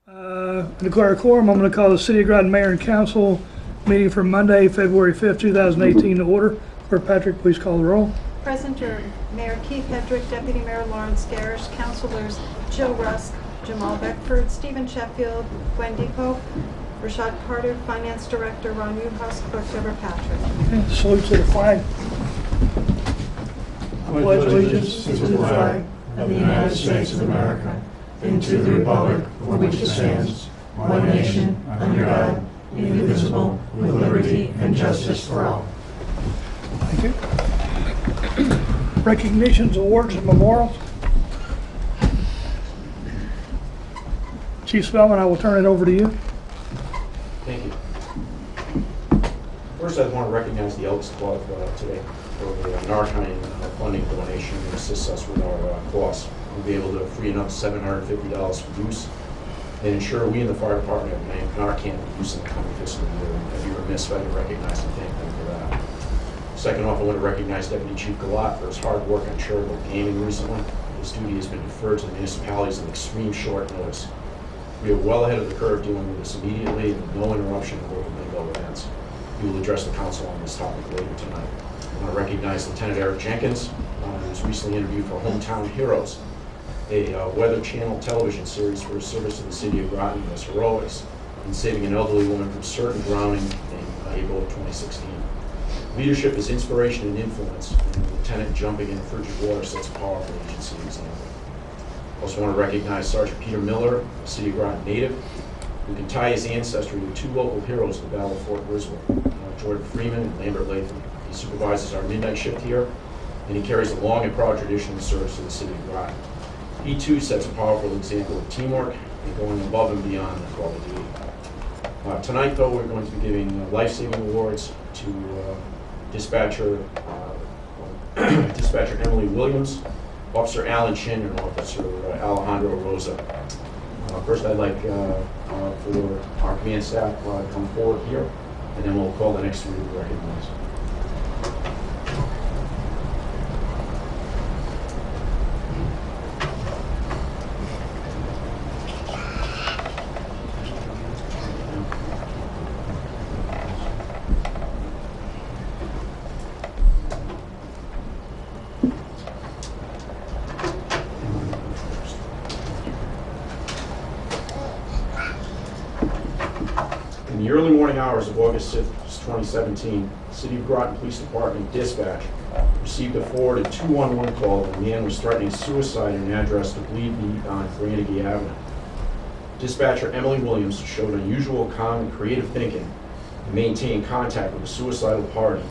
Declare a quorum. I'm going to call the City of Groton Mayor and Council meeting for Monday, February 5th, 2018 to order. Clerk Patrick, please call the roll. Present are Mayor Keith Hedrick, Deputy Mayor Lawrence Garish, Councilors Jill Rusk, Jamal Beckford, Stephen Sheffield, Wendy Pope, Rashad Carter, Finance Director Ron Newhouse, Clerk Deborah Patrick. Okay, salute to the flag. Pledge allegiance to the flag of the United States of America and to the republic for which it stands, one nation, under God, indivisible, with liberty and justice for all. Thank you. Recognitions, awards, and memorials. Chief Spellman, I will turn it over to you. Thank you. First, I want to recognize the Elks Club today for the Narcan funding donation that assists us with our costs. We'll be able to free enough $750 for use and ensure we in the fire department have Narcan use in the coming fiscal year. I'd be remiss if I didn't recognize and thank them for that. Second off, I want to recognize Deputy Chief Galat for his hard work on charitable gaming recently. His duty has been deferred to the municipalities on extreme short notice. We are well ahead of the curve dealing with this immediately and with no interruption of local bingo events. We will address the council on this topic later tonight. I want to recognize Lieutenant Eric Jenkins, who was recently interviewed for Hometown Heroes, a Weather Channel television series for his service to the city of Groton and his heroics in saving an elderly woman from certain drowning in April of 2016. Leadership is inspiration and influence, and the lieutenant jumping in frigid water sets a powerful agency example. I also want to recognize Sergeant Peter Miller, a City of Groton native, who can tie his ancestry with two local heroes of the Battle of Fort Griswold, Jordan Freeman and Lambert Latham. He supervises our midnight shift here, and he carries a long and proud tradition of service to the City of Groton. He too sets a powerful example of teamwork and going above and beyond the call of duty. Tonight, though, we're going to be giving life-saving awards to dispatcher Emily Williams, Officer Alan Chin, and Officer Alejandro Rosa. First, I'd like for our command staff to come forward here, and then we'll call the next three to recognize. In the early morning hours of August 6, 2017, the City of Groton Police Department dispatch received a forwarded 211 call that a man was threatening suicide in an address to Bleed Meat on Carnegie Avenue. Dispatcher Emily Williams showed unusual calm and creative thinking and maintained contact with a suicidal party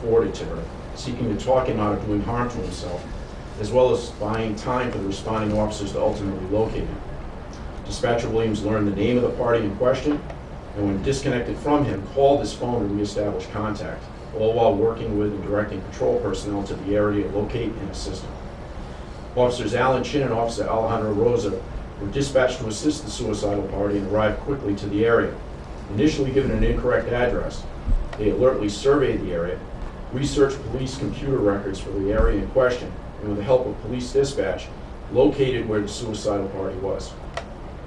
forwarded to her, seeking to talk him out of doing harm to himself, as well as buying time for the responding officers to ultimately locate him. Dispatcher Williams learned the name of the party in question, and when disconnected from him, called his phone to reestablish contact, all while working with and directing patrol personnel to the area to locate and assist him. Officers Alan Chin and Officer Alejandro Rosa were dispatched to assist the suicidal party and arrived quickly to the area. Initially given an incorrect address, they alertly surveyed the area, researched police computer records for the area in question, and with the help of police dispatch, located where the suicidal party was.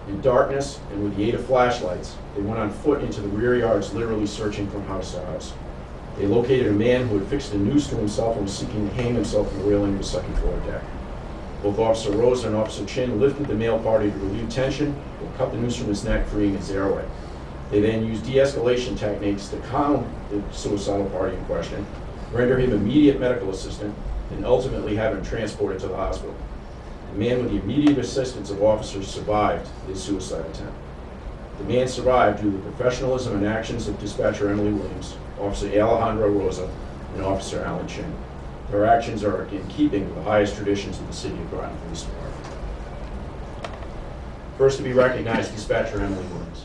In darkness and with the aid of flashlights, they went on foot into the rear yards, literally searching from house to house. They located a man who had fixed a noose to himself and was seeking to hang himself from the railing of the second floor deck. Both Officer Rosa and Officer Chin lifted the male party to relieve tension and cut the noose from his neck, freeing his airway. They then used de-escalation techniques to calm the suicidal party in question, render him immediate medical assistance, and ultimately have him transported to the hospital. The man, with the immediate assistance of officers, survived his suicide attempt. The man survived due to the professionalism and actions of Dispatcher Emily Williams, Officer Alejandro Rosa, and Officer Alan Chin. Their actions are in keeping with the highest traditions of the City of Groton Police Department. First to be recognized, Dispatcher Emily Williams.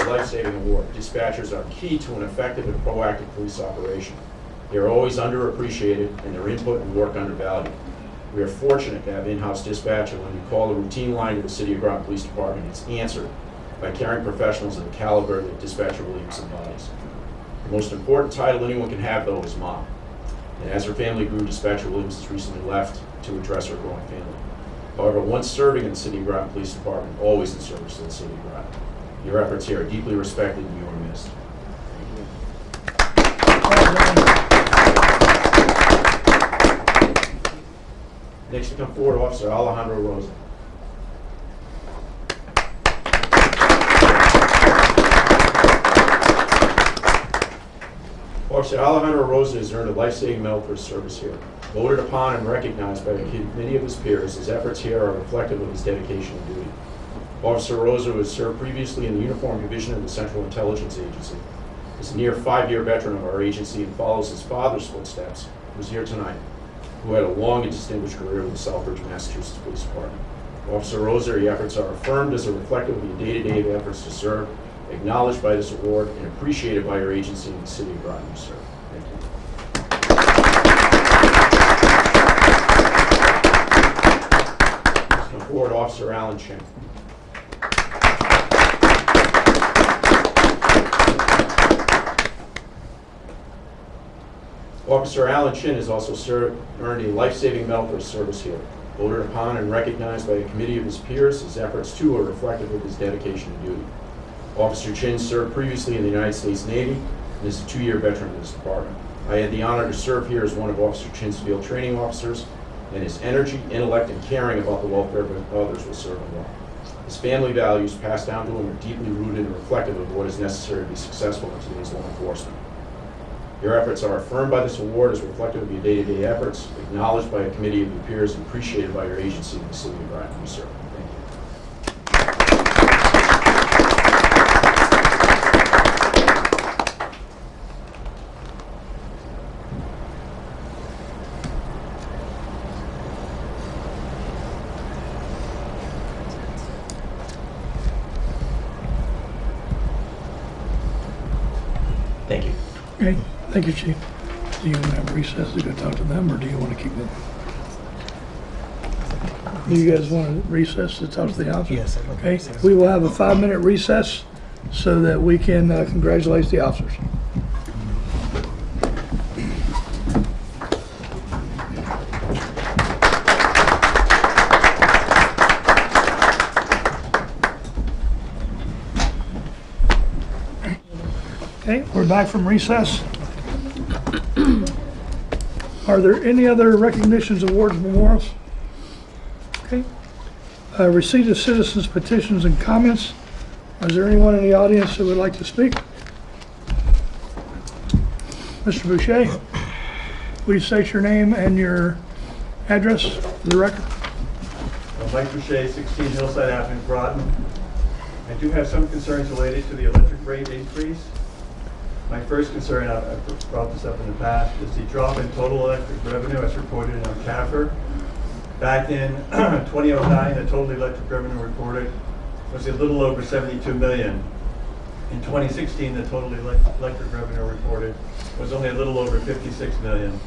Life-saving award. Dispatchers are key to an effective and proactive police operation. They are always underappreciated and their input and work undervalued. We are fortunate to have in-house dispatch, and when we call a routine line to the City of Groton Police Department, it's answered by caring professionals of the caliber that Dispatcher Williams embodies. The most important title anyone can have, though, is Mom. And as her family grew, Dispatcher Williams has recently left to address her growing family. However, once serving in the City of Groton Police Department, always in service to the City of Groton. Your efforts here are deeply respected and you are missed. Next to come forward, Officer Alejandro Rosa. Officer Alejandro Rosa has earned a life-saving medal for his service here. Voted upon and recognized by a committee of his peers, his efforts here are reflective of his dedication and duty. Officer Rosa has served previously in the Uniform Division of the Central Intelligence Agency. Is a near 5-year veteran of our agency and follows his father's footsteps, who is here tonight, who had a long and distinguished career with the Southbridge, Massachusetts Police Department. Officer Rosa, your efforts are affirmed as a reflective of your day-to-day efforts to serve, acknowledged by this award, and appreciated by your agency and the City of Groton you serve. Thank you. Come forward, Officer Alan Chin. Officer Alan Chin has also earned a life-saving medal for his service here. Voted upon and recognized by a committee of his peers, his efforts too are reflective of his dedication and duty. Officer Chin served previously in the United States Navy and is a 2-year veteran of this department. I had the honor to serve here as one of Officer Chin's field training officers, and his energy, intellect, and caring about the welfare of others will serve him well. His family values passed down to him are deeply rooted and reflective of what is necessary to be successful in today's law enforcement. Your efforts are affirmed by this award as reflective of your day-to-day efforts, acknowledged by a committee of your peers, and appreciated by your agency and the City of Groton you serve. Thank you. Thank you. Okay, thank you, Chief. Do you want to have recess to go talk to them, or do you want to keep it? Do you guys want to recess to talk to the officers? Yes. Okay, we will have a 5-minute recess so that we can congratulate the officers. Okay, we're back from recess. Are there any other recognitions, awards, memorials? Okay. Receipt of citizens' petitions and comments. Is there anyone in the audience that would like to speak? Mr. Boucher, please state your name and your address for the record. Mike Boucher, 16 Hillside Avenue, Groton. I do have some concerns related to the electric rate increase. My first concern, I've brought this up in the past, is the drop in total electric revenue as reported in our CAFR. Back in 2009, the total electric revenue reported was a little over 72 million. In 2016, the total electric revenue reported was only a little over 56 million.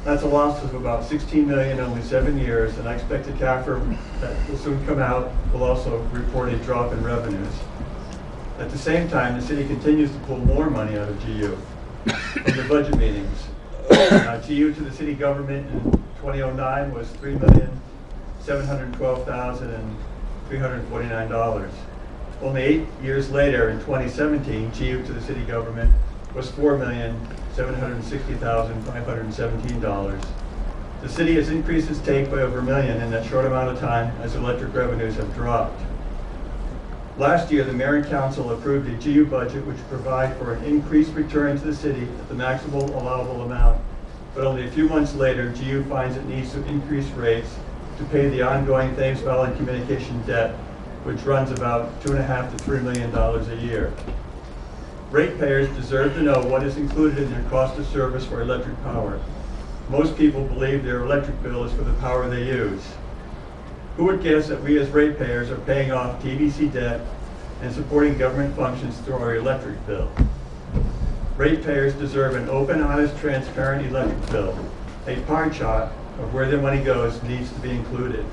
That's a loss of about 16 million in only 7 years, and I expect the CAFR that will soon come out will also report a drop in revenues. At the same time, the city continues to pull more money out of GU in the budget meetings. GU to the city government in 2009 was $3,712,349. Only 8 years later, in 2017, GU to the city government was $4,760,517. The city has increased its take by over $1 million in that short amount of time as electric revenues have dropped. Last year, the Mayor and Council approved a GU budget which provided for an increased return to the city at the maximum allowable amount. But only a few months later, GU finds it needs to increase rates to pay the ongoing Thames Valley communication debt, which runs about $2.5 to $3 million a year. Ratepayers deserve to know what is included in their cost of service for electric power. Most people believe their electric bill is for the power they use. Who would guess that we as ratepayers are paying off TVC debt and supporting government functions through our electric bill? Ratepayers deserve an open, honest, transparent electric bill. A pie chart of where their money goes needs to be included.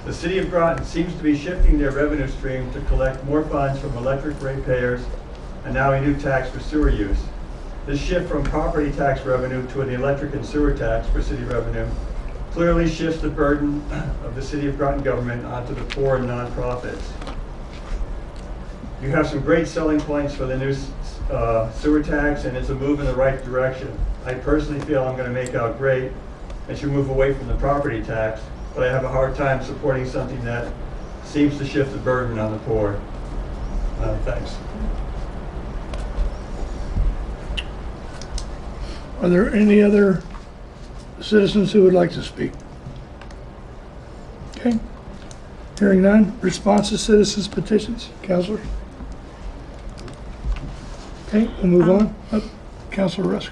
The City of Groton seems to be shifting their revenue stream to collect more funds from electric ratepayers and now a new tax for sewer use. This shift from property tax revenue to an electric and sewer tax for city revenue clearly shifts the burden of the City of Groton government onto the poor and nonprofits. You have some great selling points for the new sewer tax, and it's a move in the right direction. I personally feel I'm going to make out great and should move away from the property tax, but I have a hard time supporting something that seems to shift the burden on the poor. Thanks. Are there any other citizens who would like to speak? Okay. Hearing none. Response to citizens' petitions. Counselor? Okay, we'll move on. Counselor Rusk.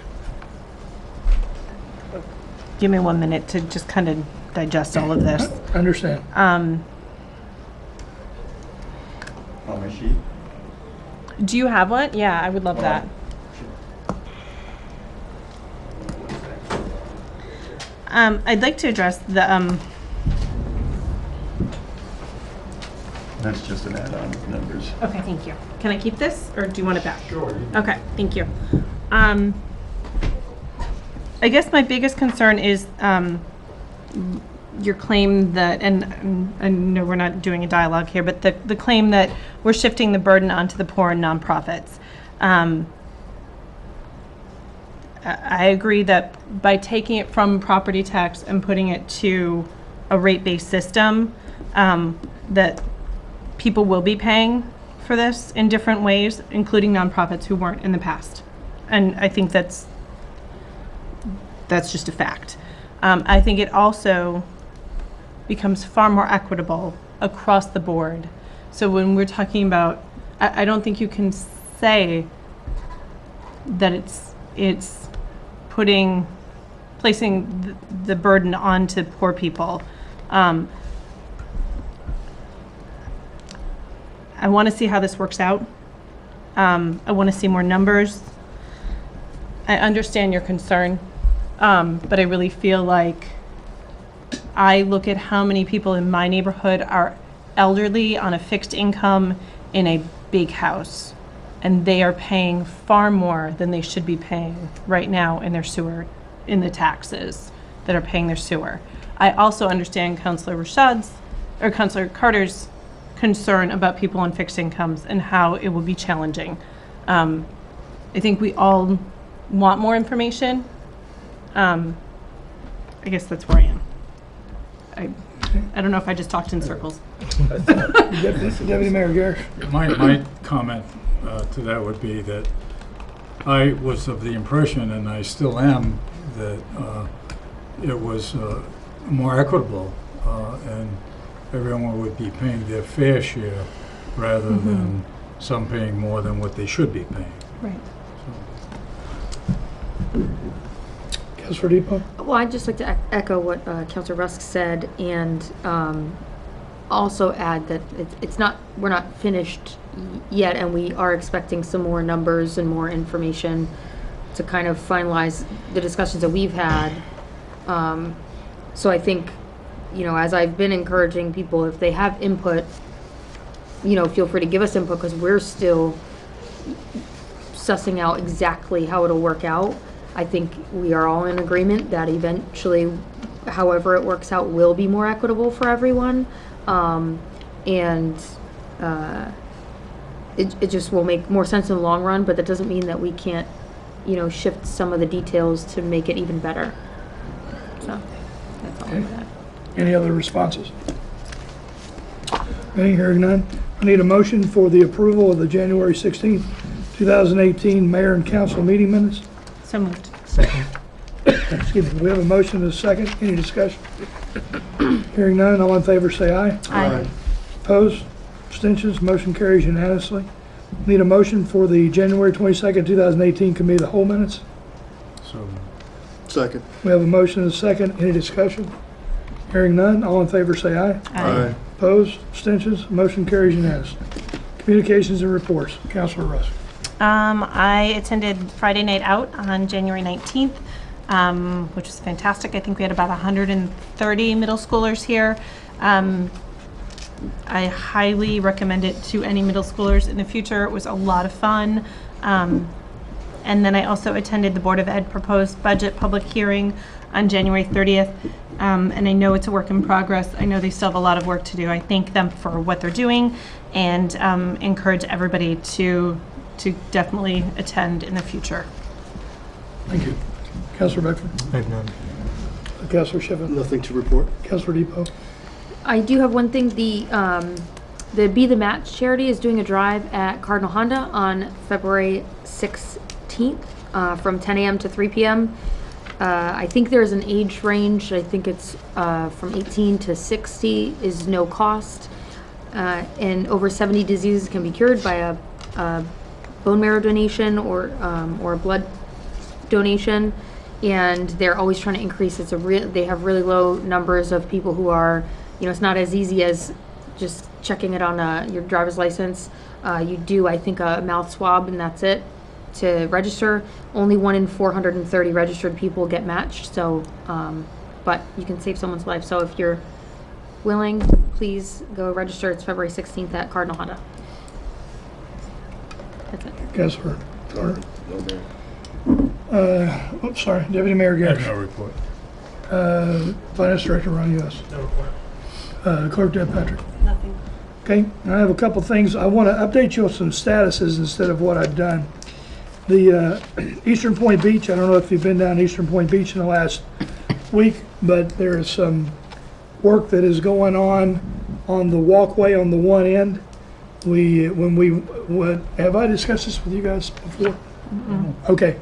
Give me 1 minute to just kind of digest all of this. I understand. On my sheet. Do you have one? Yeah, I would love that. I'd like to address the That's just an add-on with numbers. Okay, thank you. Can I keep this, or do you want it back? Sure. Okay, thank you. I guess my biggest concern is your claim that, and I know we're not doing a dialogue here, but the claim that we're shifting the burden onto the poor and nonprofits. I agree that by taking it from property tax and putting it to a rate-based system, that people will be paying for this in different ways, including nonprofits who weren't in the past. And I think that's just a fact. I think it also becomes far more equitable across the board. So when we're talking about, I don't think you can say that it's placing the burden onto poor people. I want to see how this works out. I want to see more numbers. I understand your concern, but I really feel like I look at how many people in my neighborhood are elderly on a fixed income in a big house, and they are paying far more than they should be paying right now in their sewer, in the taxes that are paying their sewer. I also understand Councilor Carter's concern about people on fixed incomes and how it will be challenging. I think we all want more information. I guess that's where I am. I don't know if I just talked in circles. Deputy Mayor Garrett. My comment to that would be that I was of the impression, and I still am, that it was more equitable and everyone would be paying their fair share rather than some paying more than what they should be paying. Right. Councilor Depot. Well, I'd just like to echo what Councilor Rusk said, and also add that we're not finished yet, and we are expecting some more numbers and more information to kind of finalize the discussions that we've had. So I think, as I've been encouraging people, if they have input, feel free to give us input, because we're still sussing out exactly how it'll work out. I think we are all in agreement that eventually, however it works out, will be more equitable for everyone. It just will make more sense in the long run, but that doesn't mean that we can't, shift some of the details to make it even better. So that's all I'm at. Any other responses? Okay, hearing none. I need a motion for the approval of the January 16th, 2018 Mayor and Council meeting minutes. So moved. Second. Excuse me, we have a motion and a second. Any discussion? Hearing none, all in favor say aye. Aye. Opposed? Abstentions? Motion carries unanimously. Need a motion for the January 22nd, 2018 Committee of the Whole minutes. So Second. We have a motion and a second. Any discussion? Hearing none, all in favor say aye. Aye. Opposed? Abstentions? Motion carries unanimously. Communications and reports. Councilor Rusk. I attended Friday Night Out on January 19th, which was fantastic. I think we had about 130 middle schoolers here. I highly recommend it to any middle schoolers in the future. It was a lot of fun. And then I also attended the Board of Ed proposed budget public hearing on January 30th. And I know it's a work in progress. I know they still have a lot of work to do. I thank them for what they're doing and encourage everybody to definitely attend in the future. Thank you. Councilor Beckford? I have none. Councilor Schiffman? Nothing to report. Councilor Depot? I do have one thing. The Be the Match charity is doing a drive at Cardinal Honda on February 16th from 10 a.m. to 3 p.m. I think there's an age range. I think it's from 18 to 60 is no cost. And over 70 diseases can be cured by a bone marrow donation or a blood donation. And they're always trying to increase. They have really low numbers of people who are, it's not as easy as just checking it on your driver's license. You do, I think, a mouth swab and that's it to register. Only 1 in 430 registered people get matched. So, but you can save someone's life. So if you're willing, please go register. It's February 16th at Cardinal Honda. That's it. Councilor Carter? No, Mayor. Sorry, Deputy Mayor I have Garrett. no report. Finance Director Ron Uss. No report. Clerk Deb Patrick. Nothing. Okay, I have a couple things. I want to update you on some statuses instead of what I've done. The Eastern Point Beach, I don't know if you've been down Eastern Point Beach in the last week, but there is some work that is going on the walkway on the one end. Have I discussed this with you guys before? Mm-hmm. Okay.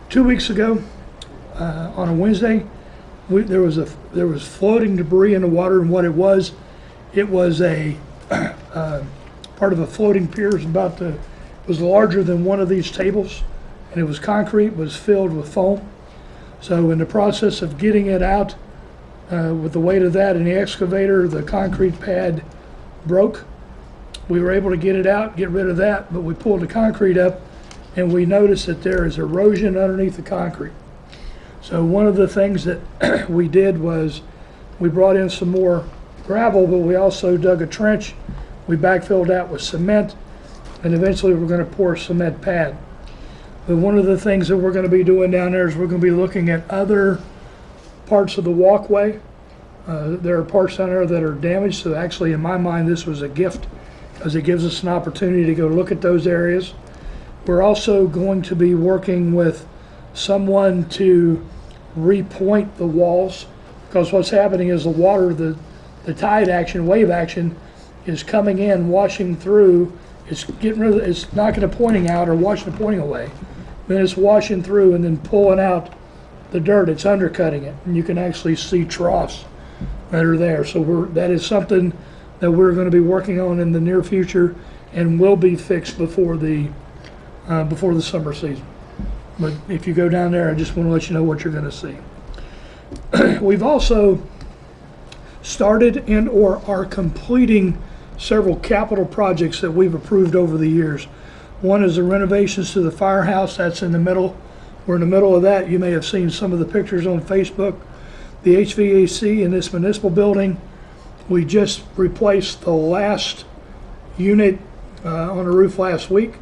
2 weeks ago, on a Wednesday, there was floating debris in the water, and what it was a part of a floating pier. It was larger than one of these tables, and it was concrete, was filled with foam. So in the process of getting it out, with the weight of that in the excavator, the concrete pad broke. We were able to get it out, get rid of that, but we pulled the concrete up, and we noticed that there is erosion underneath the concrete. So one of the things that we did was we brought in some more gravel, but we also dug a trench. We backfilled that with cement, and eventually we're going to pour a cement pad. But one of the things that we're going to be doing down there is we're going to be looking at other parts of the walkway. There are parts down there that are damaged, so actually in my mind this was a gift because it gives us an opportunity to go look at those areas. We're also going to be working with someone to repoint the walls, because what's happening is the water, the tide action, wave action is coming in, washing through. It's it's knocking the pointing out or washing the pointing away. Then it's washing through and then pulling out the dirt. It's undercutting it, and you can actually see troughs that are there. So that is something that we're going to be working on in the near future, and will be fixed before the summer season. But if you go down there, I just want to let you know what you're going to see. We've also started and or are completing several capital projects that we've approved over the years. One is the renovations to the firehouse. That's in the middle. We're in the middle of that. You may have seen some of the pictures on Facebook. The HVAC in this municipal building, we just replaced the last unit on the roof last week.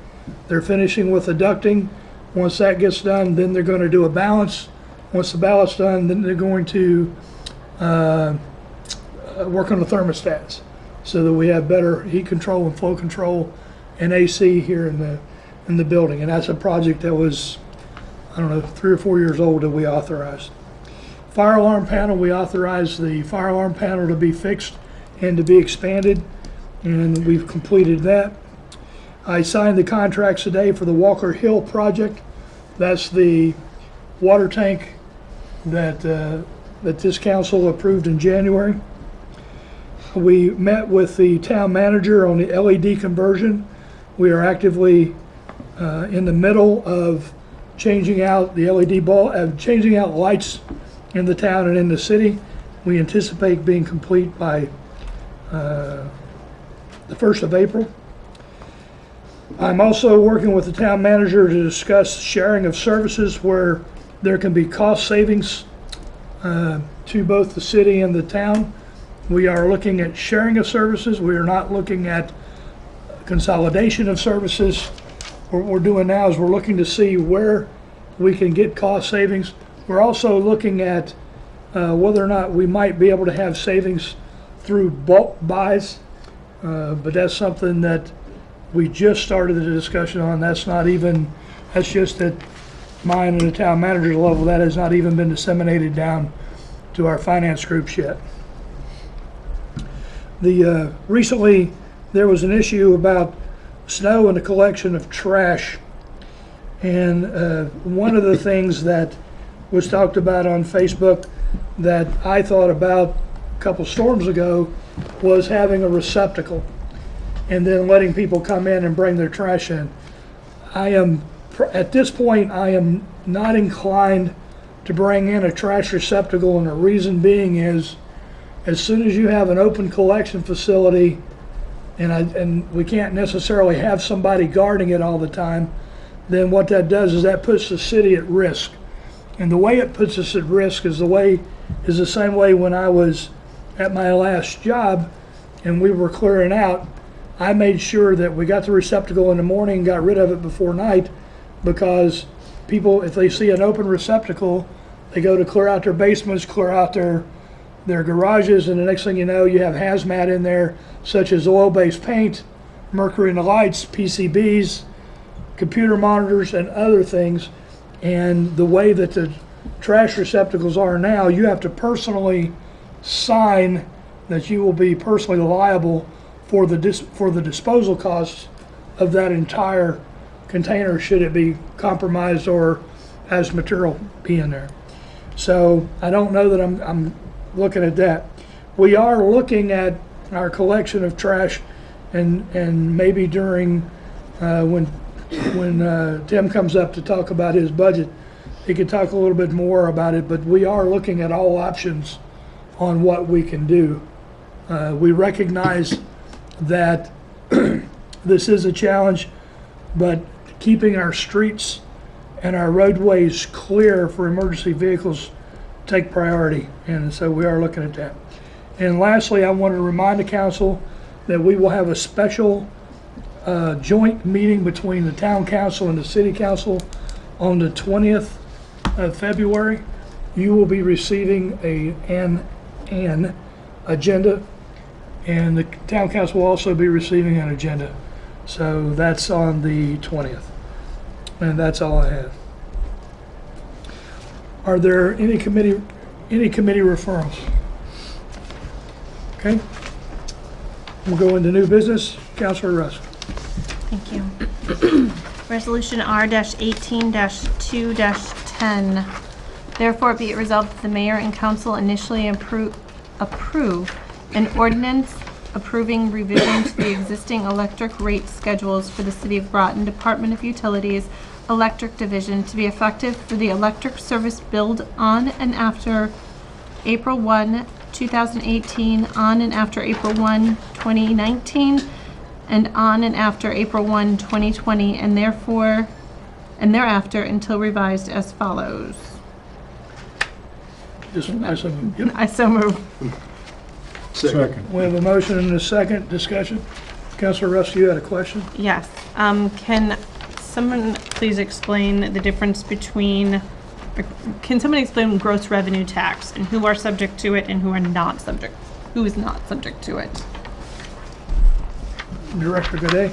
They're finishing with the ducting. Once that gets done, then they're going to do a balance. Once the balance done, then they're going to work on the thermostats so that we have better heat control and flow control and AC here in the building. And that's a project that was, I don't know, 3 or 4 years old that we authorized. Fire alarm panel, we authorized the fire alarm panel to be fixed and to be expanded, and we've completed that. I signed the contracts today for the Walker Hill project. That's the water tank that this council approved in January. We met with the town manager on the LED conversion. We are actively in the middle of changing out the LED bulb, changing out lights in the town and in the city. We anticipate being complete by the 1st of April. I'm also working with the town manager to discuss sharing of services where there can be cost savings to both the city and the town. We are looking at sharing of services. We are not looking at consolidation of services. what we're doing now is we're looking to see where we can get cost savings. We're also looking at whether or not we might be able to have savings through bulk buys, but that's something that we just started the discussion on. That's just at mine and the town manager's level. That has not even been disseminated down to our finance groups yet. Recently there was an issue about snow and the collection of trash, and one of the things that was talked about on Facebook that I thought about a couple storms ago was having a receptacle and then letting people come in and bring their trash in. At this point, I am not inclined to bring in a trash receptacle, and the reason being is, as soon as you have an open collection facility, and we can't necessarily have somebody guarding it all the time, then what that does is that puts the city at risk. And the way it puts us at risk is the same way when I was at my last job and we were clearing out. I made sure that we got the receptacle in the morning and got rid of it before night, because people, if they see an open receptacle, they go to clear out their basements, clear out their garages, and the next thing you know, you have hazmat in there, such as oil-based paint, mercury in the lights, PCBs, computer monitors, and other things. And the way that the trash receptacles are now, you have to personally sign that you will be personally liable for the disposal costs of that entire container should it be compromised or has material be in there. So I don't know that I'm looking at that. We are looking at our collection of trash, and maybe during when Tim comes up to talk about his budget, he could talk a little bit more about it, but we are looking at all options on what we can do. We recognize that this is a challenge, but keeping our streets and our roadways clear for emergency vehicles take priority, and so we are looking at that. And lastly, I want to remind the council that we will have a special joint meeting between the town council and the city council on the 20th of February. You will be receiving an agenda, and the town council will also be receiving an agenda. So that's on the 20th, and that's all I have. Are there any committee referrals? Okay. We'll go into new business. Councilor Rusk. Thank you. Resolution R-18-2-10. Therefore, be it resolved that the mayor and council initially approve an ordinance approving revision to the existing electric rate schedules for the City of Groton Department of Utilities Electric Division to be effective for the electric service billed on and after April 1, 2018, on and after April 1, 2019, and on and after April 1, 2020, and thereafter until revised as follows. I so move. Second. We have a motion and a second. Discussion. Councilor Rusk, you had a question? Yes. Can someone please explain the difference between, can someone explain gross revenue tax and who are subject to it and who is not subject to it? Director Godet.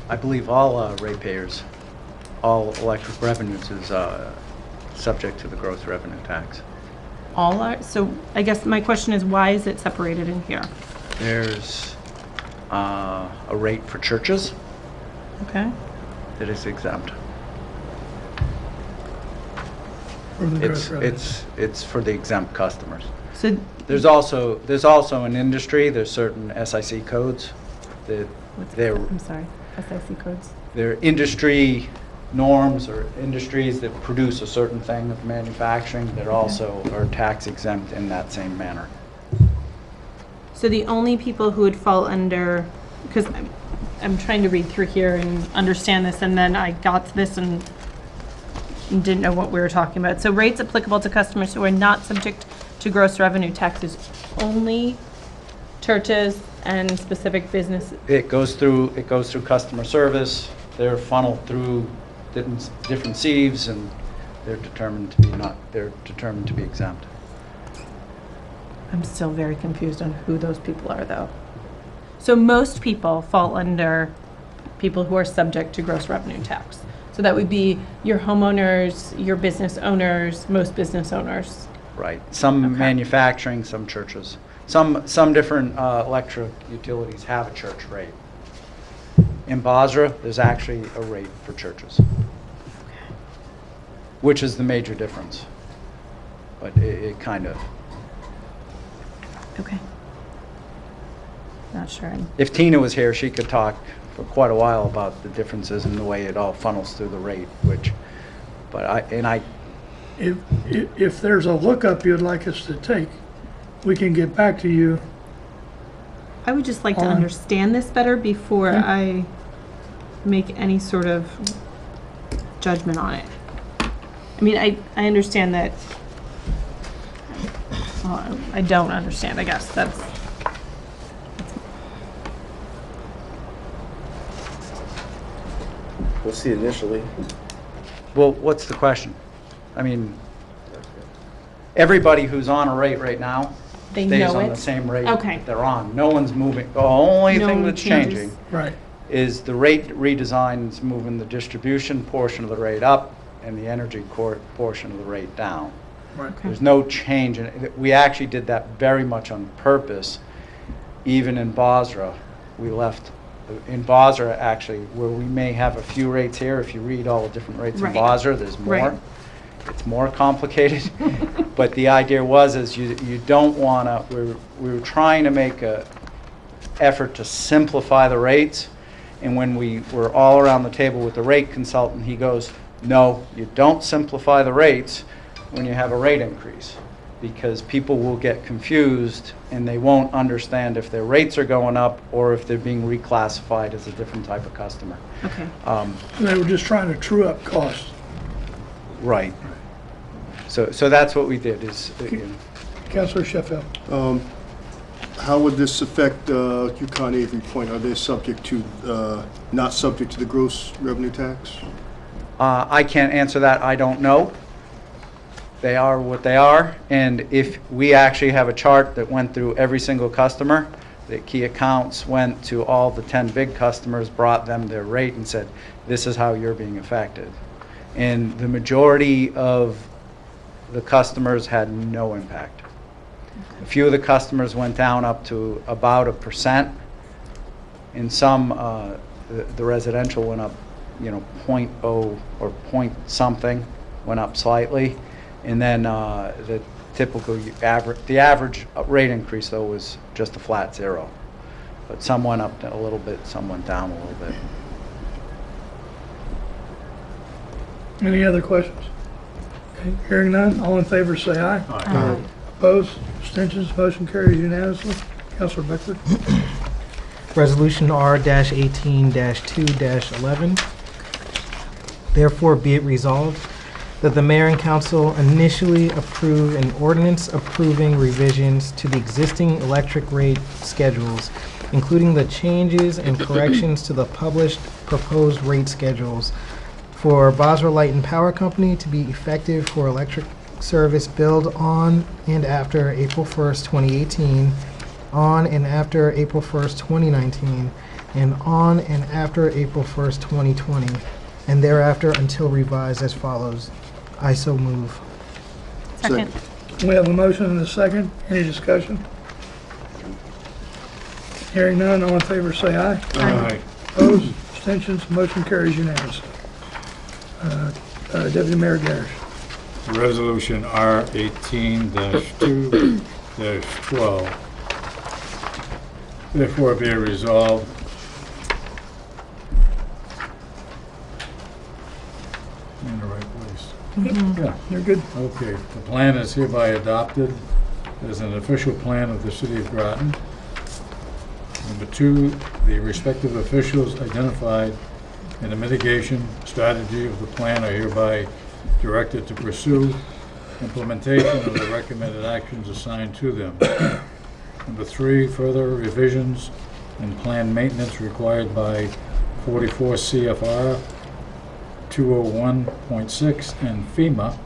I believe all ratepayers, all electric revenues is subject to the gross revenue tax. All are, so I guess my question is, why is it separated in here? There's a rate for churches Okay. that is exempt. For the gross revenue. It's for the exempt customers. So There's also an industry. There's certain SIC codes that I'm sorry, SIC codes. they're industry norms or industries that produce a certain thing of manufacturing that also are tax exempt in that same manner. So the only people who would fall under, because I'm trying to read through here and understand this, and then I got to this and didn't know what we were talking about. So rates applicable to customers who are not subject to gross revenue tax is only churches and specific businesses? It goes through customer service. They're funneled through different sieves, and they're determined to be exempt. I'm still very confused on who those people are, though. So most people fall under people who are subject to gross revenue tax. So that would be your homeowners, your business owners, most business owners. Right. Some Okay. manufacturing, some churches. Some different electric utilities have a church rate. In Basra, there's actually a rate for churches, which is the major difference. But it kind of. Okay. Not sure. If Tina was here, she could talk for quite a while about the differences in the way it all funnels through the rate, If there's a lookup you'd like us to take, we can get back to you. I would just like to On- understand this better before I make any sort of judgment on it. I mean, I understand that. Well, I don't understand, I guess. That's. We'll see initially. well, what's the question? I mean, everybody who's on a rate right now They stays know on it? the same rate Okay. that they're on. No one's moving. The only No thing one that's changes. changing Right. is the rate redesign is moving the distribution portion of the rate up and the energy portion of the rate down. Right. Okay. There's no change in it. We actually did that very much on purpose. Even in Basra, we left, in Basra actually, where we may have a few rates here, if you read all the different rates in Right. Basra, there's more. Right. It's more complicated. But the idea was is you don't want to, we were trying to make a effort to simplify the rates. And when we were all around the table with the rate consultant, he goes, no, you don't simplify the rates when you have a rate increase, because people will get confused and they won't understand if their rates are going up or if they're being reclassified as a different type of customer. Okay. They were just trying to true up costs. Right. So that's what we did is, Councilor Sheffield. How would this affect Yukon Avery Point? Are they subject to, not subject to the gross revenue tax? I can't answer that. I don't know. They are what they are. And if we actually have a chart that went through every single customer, the key accounts went to all the 10 big customers, brought them their rate and said, this is how you're being affected. And the majority of the customers had no impact. A few of the customers went down up to about 1%. In some, the residential went up, 0.0 or point something, went up slightly. And then the typical the average rate increase though was just a flat 0. But some went up a little bit, some went down a little bit. Any other questions? Okay, hearing none, all in favor say aye. Aye. Opposed, abstentions, motion carries unanimously. Councilor Beckford. Resolution R-18-2-11. Therefore, be it resolved that the mayor and council initially approve an ordinance approving revisions to the existing electric rate schedules, including the changes and corrections to the published proposed rate schedules for Basra Light and Power Company to be effective for electric service billed on and after April 1st, 2018, on and after April 1st, 2019, and on and after April 1st, 2020, and thereafter until revised as follows. I so move. Second. We have a motion and a second. Any discussion? Hearing none, all in favor say aye. Aye. Opposed, abstentions, motion carries unanimously. Deputy Mayor Garrish. Resolution R-18-2-12. Therefore be it resolved. In the right place. Yeah. You're good. Okay, the plan is hereby adopted as an official plan of the city of Groton. Number 2, the respective officials identified in the mitigation strategy of the plan are hereby directed to pursue implementation of the recommended actions assigned to them. Number 3, further revisions and planned maintenance required by 44 CFR 201.6 and FEMA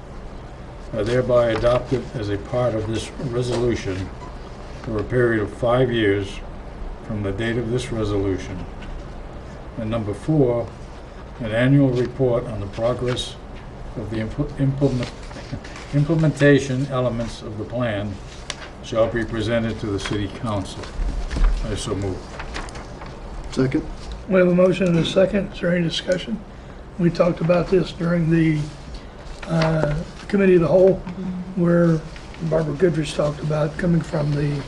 are thereby adopted as a part of this resolution for a period of 5 years from the date of this resolution. And number 4, an annual report on the progress of the implementation elements of the plan shall be presented to the City Council. I so move. Second? We have a motion and a second. Is there any discussion? We talked about this during the Committee of the Whole, where Barbara Goodrich talked about coming from the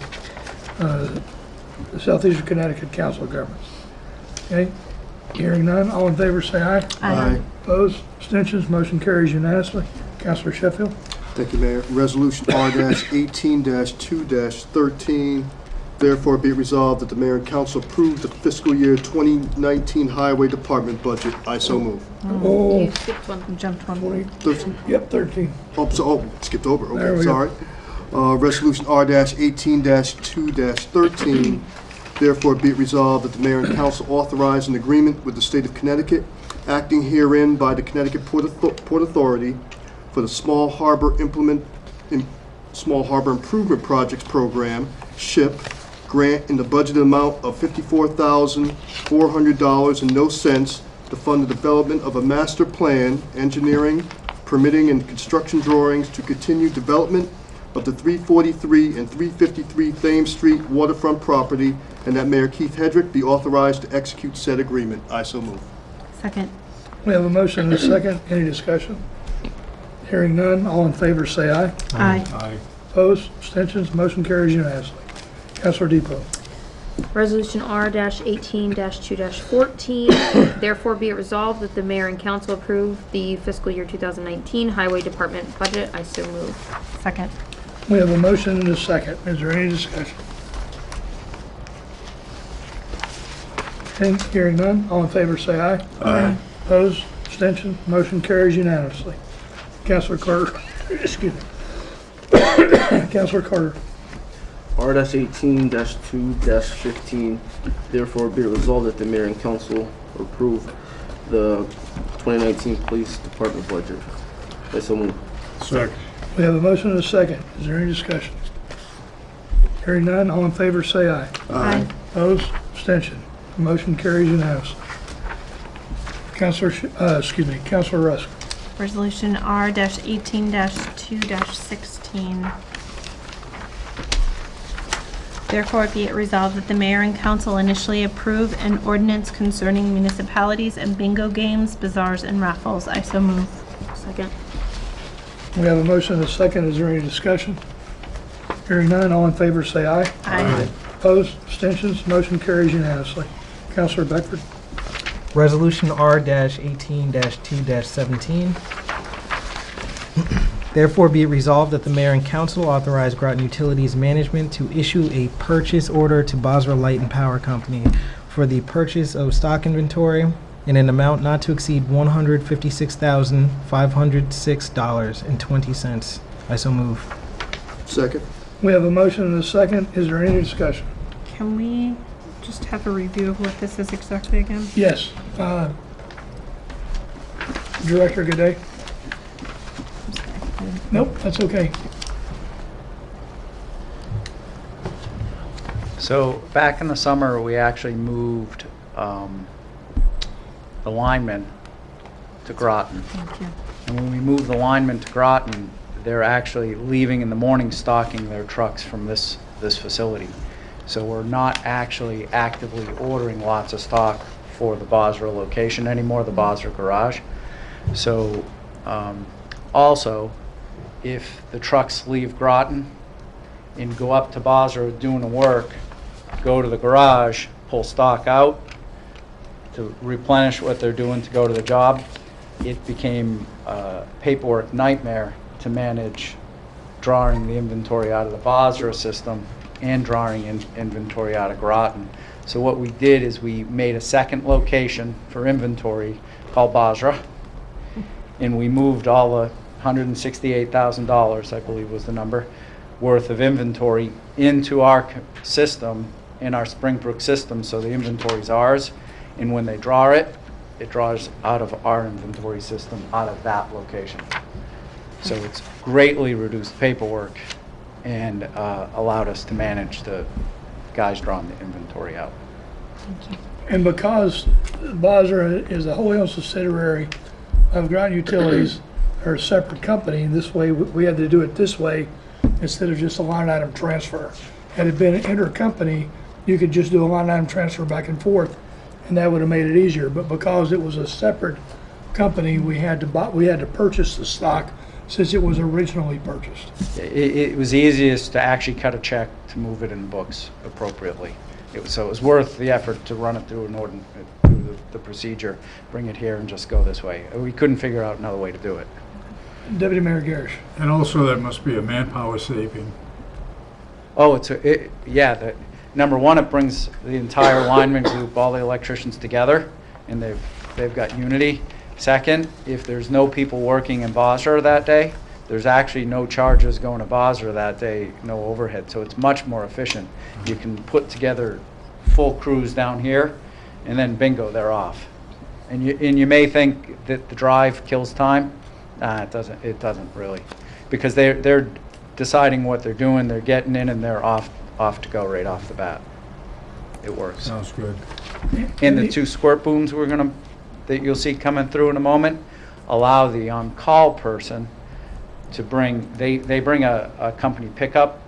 Southeastern Connecticut Council of Governments. Okay, hearing none, all in favor say aye. Aye. Opposed, abstentions, motion carries unanimously. Councilor Sheffield? Thank you, Mayor. Resolution R-18-2-13, therefore be it resolved that the mayor and council approve the fiscal year 2019 highway department budget. I so move. Oh, You skipped one. Jumped one. 20, 13. yep, 13. Skipped over. There Okay, we go. sorry. Resolution R-18-2-13, therefore be it resolved that the mayor and council authorize an agreement with the state of Connecticut, acting herein by the Connecticut Port Authority for the Small Harbor Improvement Projects Program, SHIP, grant in the budgeted amount of $54,400 and no cents to fund the development of a master plan, engineering, permitting, and construction drawings to continue development of the 343 and 353 Thames Street waterfront property, and that Mayor Keith Hedrick be authorized to execute said agreement. I so move. Second. We have a motion and a second. Any discussion? Hearing none, all in favor say aye. Aye. Aye. Opposed, abstentions, motion carries unanimously. Councilor Depot. Resolution R-18-2-14, therefore be it resolved that the mayor and council approve the fiscal year 2019 highway department budget. I so move. Second. We have a motion and a second. Is there any discussion? Okay, hearing none, all in favor say aye. Aye. Opposed, abstentions, motion carries unanimously. Councilor Carter, excuse me. Councilor Carter. R-18-2-15, therefore be it resolved that the mayor and council approve the 2019 police department budget. I so move. Second. We have a motion and a second. Is there any discussion? Hearing none, all in favor say aye. Aye. Opposed, abstention, motion carries unanimously. Councilor Rusk. Resolution R-18-2-16. Therefore, be it resolved that the mayor and council initially approve an ordinance concerning municipalities and bingo games, bazaars, and raffles. I so move. Second. We have a motion and a second. Is there any discussion? Hearing none, all in favor say aye. Aye. Opposed, abstentions, motion carries unanimously. Councilor Beckford. Resolution R-18-2-17. Therefore be it resolved that the mayor and council authorize Groton Utilities Management to issue a purchase order to Basra Light and Power Company for the purchase of stock inventory in an amount not to exceed $156,506.20. I so move. Second? We have a motion and a second. Is there any discussion? Can we just have a review of what this is exactly again? Yes. Director, good day. Nope, that's okay. So back in the summer, we actually moved the linemen to Groton. Thank you. And when we moved the linemen to Groton, they're actually leaving in the morning stocking their trucks from this facility. So we're not actually actively ordering lots of stock for the Basra location anymore, the Basra garage. So also, if the trucks leave Groton and go up to Basra doing the work, go to the garage, pull stock out to replenish what they're doing to go to the job, it became a paperwork nightmare to manage drawing the inventory out of the Basra system and drawing inventory out of Groton. So what we did is we made a second location for inventory called Basra, and we moved all the $168,000, I believe was the number, worth of inventory into our system, in our Springbrook system, so the inventory's ours. And when they draw it, it draws out of our inventory system, out of that location. So it's greatly reduced paperwork and allowed us to manage the guys drawing the inventory out. And because Basra is a wholly owned subsidiary of Groton Utilities, or a separate company, this way, we had to do it this way instead of just a line item transfer. Had it been an intercompany, you could just do a line item transfer back and forth, and that would have made it easier. But because it was a separate company, we had to purchase the stock since it was originally purchased. It was easiest to actually cut a check to move it in the books appropriately. So it was worth the effort to run it through through the procedure, bring it here and just go this way. We couldn't figure out another way to do it. Deputy Mayor Garish. And also that must be a manpower saving. Oh, number one, it brings the entire lineman group, all the electricians together, and they've got unity. Second, if there's no people working in Basra that day, there's actually no charges going to Basra that day, no overhead, so it's much more efficient. You can put together full crews down here, and then bingo, they're off. And you may think that the drive kills time. It doesn't really, because they're deciding what they're doing, they're getting in, and they're off to go right off the bat. It works. Sounds good. And the two squirt booms that you'll see coming through in a moment allow the on-call person to bring, they bring a company pickup.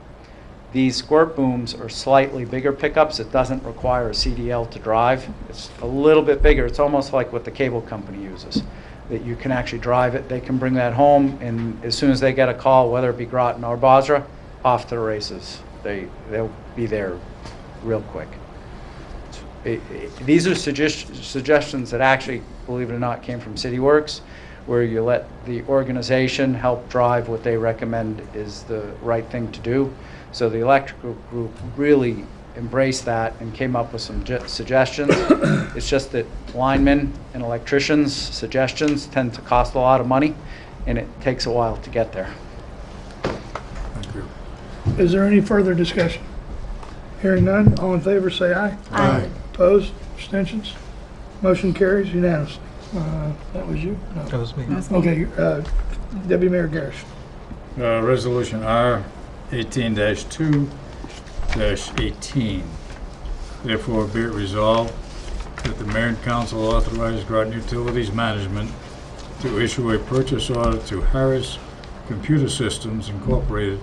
These squirt booms are slightly bigger pickups. It doesn't require a CDL to drive. It's a little bit bigger. It's almost like what the cable company uses, that you can actually drive it. They can bring that home, and as soon as they get a call, whether it be Groton or Basra, off to the races. They'll be there real quick. These are suggestions that actually, believe it or not, came from CityWorks, where you let the organization help drive what they recommend is the right thing to do. So the electrical group really embraced that and came up with some suggestions. It's just that linemen and electricians' suggestions tend to cost a lot of money, and it takes a while to get there. Thank you. Is there any further discussion? Hearing none, all in favor say aye. Aye. Opposed, abstentions? Motion carries unanimously. That was you? No. That was me. Okay, Deputy Mayor Garish. Resolution R 18-2-18. Therefore, be it resolved that the mayor and council authorize Groton Utilities Management to issue a purchase order to Harris Computer Systems Incorporated,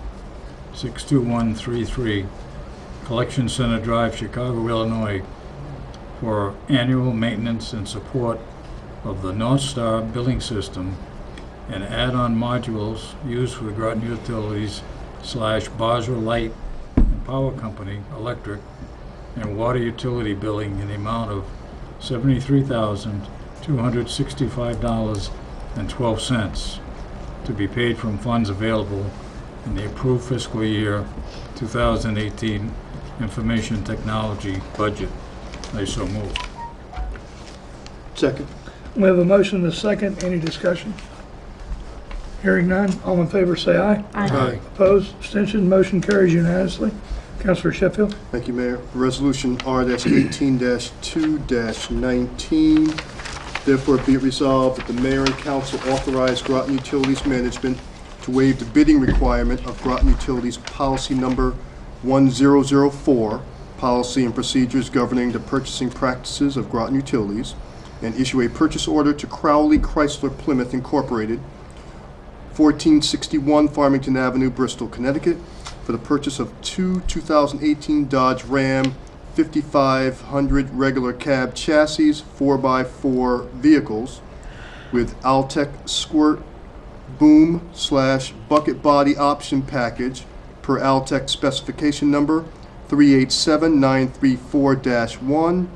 62133 Collection Center Drive, Chicago, Illinois, for annual maintenance and support of the North Star billing system and add-on modules used for the Groton Utilities / Basra Light and Power Company electric and water utility billing in the amount of $73,265.12 to be paid from funds available in the approved fiscal year 2018 information technology budget. I so move. Second. We have a motion and a second. Any discussion? Hearing none, all in favor say aye. Aye. Opposed, abstention, motion carries unanimously. Councilor Sheffield. Thank you, Mayor. Resolution R-18-2-19. Therefore, be it resolved that the mayor and council authorize Groton Utilities Management to waive the bidding requirement of Groton Utilities Policy Number 1004, Policy and Procedures Governing the Purchasing Practices of Groton Utilities, and issue a purchase order to Crowley Chrysler Plymouth Incorporated, 1461 Farmington Avenue, Bristol, Connecticut, for the purchase of two 2018 Dodge Ram 5500 regular cab chassis 4x4 vehicles with Altec Squirt Boom / bucket body option package per Altec specification number 387934-1,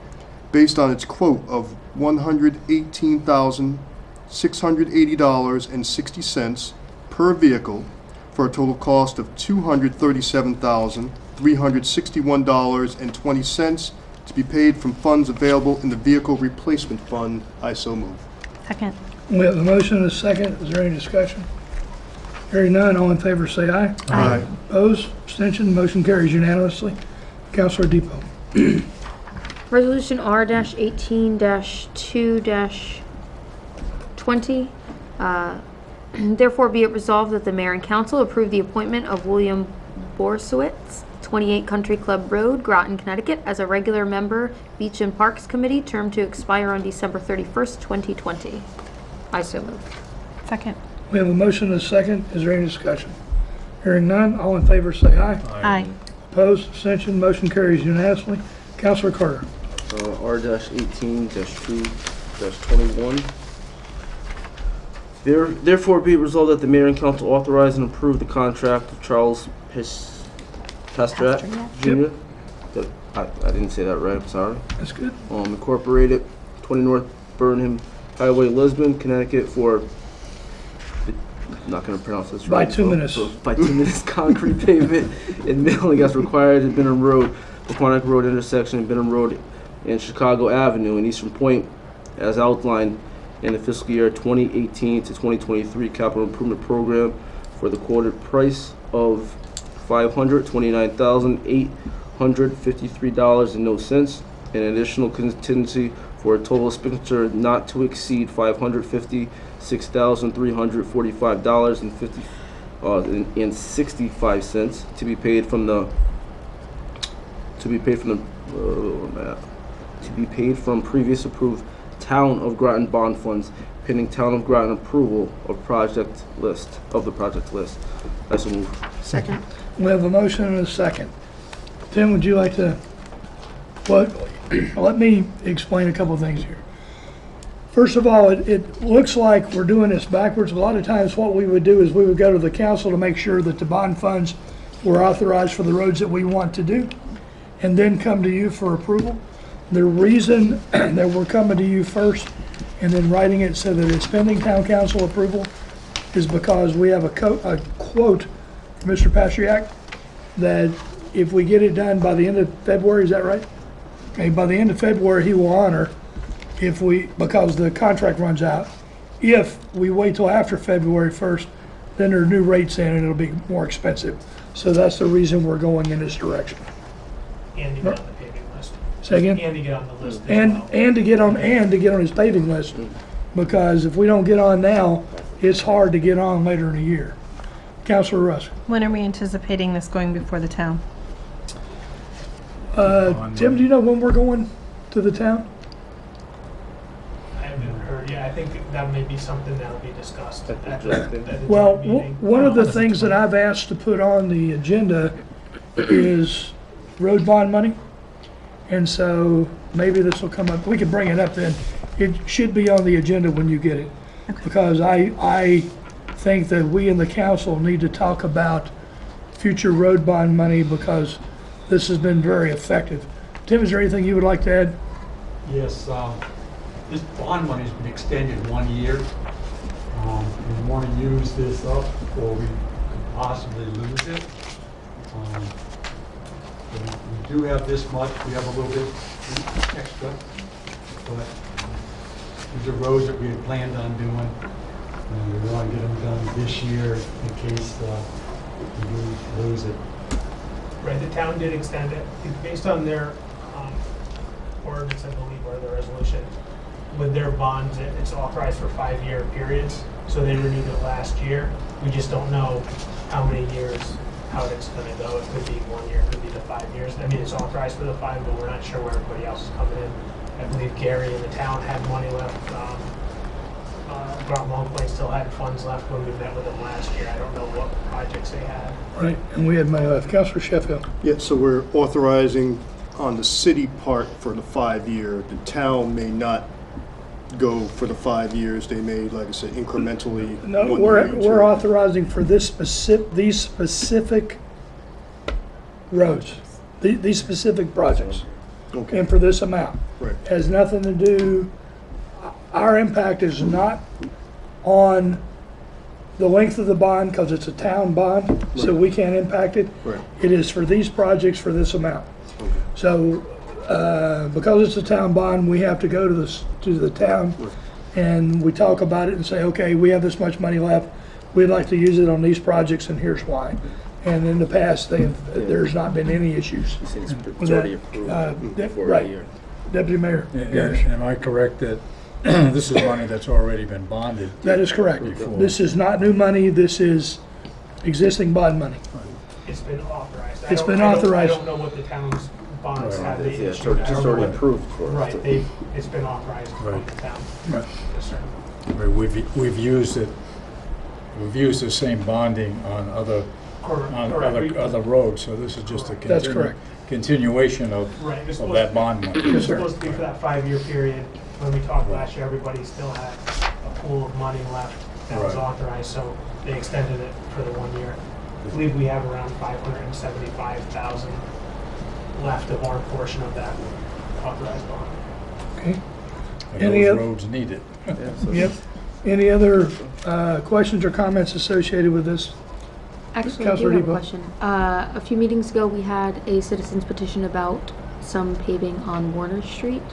based on its quote of $118,680.60 per vehicle, for a total cost of $237,361.20 to be paid from funds available in the Vehicle Replacement Fund. I so move. Second. We have a motion and a second. Is there any discussion? Hearing none, all in favor say aye. Aye. Opposed, abstention, motion carries unanimously. Counselor Depot. Resolution R-18-2-20. Therefore be it resolved that the mayor and council approve the appointment of William Borsowitz, 28 Country Club Road, Groton, Connecticut, as a regular member, Beach and Parks Committee, term to expire on December 31st, 2020. I so move. Second. We have a motion and a second. Is there any discussion? Hearing none, all in favor say aye. Aye. Opposed, abstention, motion carries unanimously. Counselor Carter. R-18-2-21. Therefore be it resolved that the mayor and council authorize and approve the contract of Charles Pastrat Jr. I didn't say that right, I'm sorry. That's good. Incorporated, 20 North Burnham Highway, Lisbon, Connecticut, for, I'm not going to pronounce this right. Bituminous. Bituminous concrete pavement and milling as required at Benham Road, Paquonic Road intersection, Benham Road and Chicago Avenue in Eastern Point, as outlined in the fiscal year 2018 to 2023 capital improvement program for the quoted price of $529,853.00, an additional contingency for a total expenditure not to exceed $556,345.65 to be paid from previous approved Town of Groton bond funds, pending Town of Groton approval of the project list. I so move. Second. We have a motion and a second. Tim, would you like to, let me explain a couple of things here. First of all, it looks like we're doing this backwards. A lot of times what we would do is we would go to the council to make sure that the bond funds were authorized for the roads that we want to do, and then come to you for approval. The reason that we're coming to you first and then writing it so that it's pending town council approval is because we have a quote from Mr. Pastriak that if we get it done by the end of February, is that right? Okay, by the end of February, he will honor because the contract runs out. If we wait till after February 1st, then there are new rates in and it'll be more expensive. So that's the reason we're going in this direction. And to get on the paving list. Say again? And to get on the list as And well. to get on his paving list, because if we don't get on now, it's hard to get on later in the year. Councilor Rusk. When are we anticipating this going before the town? Tim, do you know when we're going to the town? I haven't heard yet. I think that may be something that'll be discussed at the Well, joint meeting. one of the things that I've asked to put on the agenda is road bond money. And so maybe this will come up, we can bring it up then. It should be on the agenda when you get it. Because I think that we in the council need to talk about future road bond money because this has been very effective. Tim, is there anything you would like to add? Yes, this bond money's been extended 1 year. We want to use this up or we could possibly lose it. We do have this much, we have a little bit extra, but these are roads that we had planned on doing. And we want to get them done this year in case we do lose it. Right, the town did extend it, based on their ordinance, I believe, or their resolution. With their bonds, it's authorized for 5-year periods, so they renewed it last year. We just don't know how many years, how it's gonna go. It could be 1 year, it could be the 5 years. I mean, it's authorized for the 5, but we're not sure where everybody else is coming in. I believe Gary and the town had money left. Groton Long Place still had funds left when we met with them last year. I don't know what projects they had. Right, and we had money left. Councilor Sheffield. Yeah, so we're authorizing on the city part for the 5-year. The town may not go for the 5 years. They may, like I said, incrementally. No, 1 we're year, 2 years. authorizing for these specific roads, these specific projects, Okay, and for this amount. right. Has nothing to do, our impact is not on the length of the bond because it's a town bond, so Right. we can't impact it. Right. It is for these projects for this amount. Okay. So, because it's a town bond, we have to go to the town Right. and we talk about it and say, okay, we have this much money left. we'd like to use it on these projects and here's why. And in the past, there's not been any issues. You said it's with already that. approved Dep- for right. a year. Deputy Mayor And- Garrish. Am I correct that this is money that's already been bonded? That is correct. Before. This is not new money, this is existing bond money. It's been authorized. It's been authorized. I don't know what the town's bonds Right. have. They Yeah, it's issued. already, I don't it's know already what- approved for us. Right, it's been authorized from Right. the town. Right. Yes, sir. Right, we've used it, we've used the same bonding on other, Correct. on Correct. other roads, so this is just a That's correct. continuation of Right, it's of supposed, that bond money. it's sir. supposed to be for that 5-year period. When we talked last year, everybody still had a pool of money left that was Right. authorized, so they extended it for the 1 year. I believe we have around 575,000 left of our portion of that authorized bond. Okay. And Any those oth- roads need it. Yeah, so Yep. Any other questions or comments associated with this? Actually, I do Councilor have a Depot. question. A few meetings ago, we had a citizen's petition about some paving on Warner Street.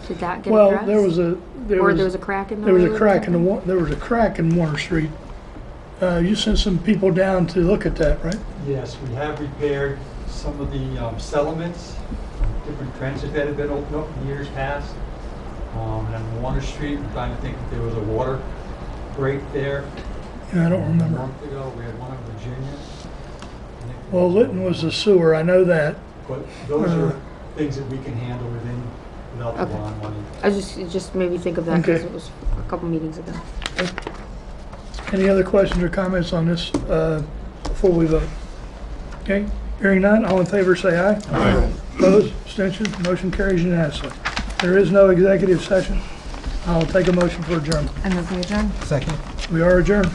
Did that get Well, addressed? there was a crack in the there was a road or crack in the something? there was a crack in Warner Street. You sent some people down to look at that, right? Yes, we have repaired some of the settlements, different trenches that have been opened up in years past. And on Warner Street, I'm trying to think if there was a water break there. Yeah, I don't A remember. month ago, we had one in Virginia. I think Well, Lytton was the sewer. I know that. But those are things that we can handle without the Okay. bond money. I just made me think of that because Okay. it was a couple meetings ago. Any other questions or comments on this before we vote? Okay, hearing none, all in favor say aye. Aye. Opposed, abstentions, motion carries unanimously. There is no executive session. I'll take a motion for adjournment. And then we adjourn. Second. We are adjourned.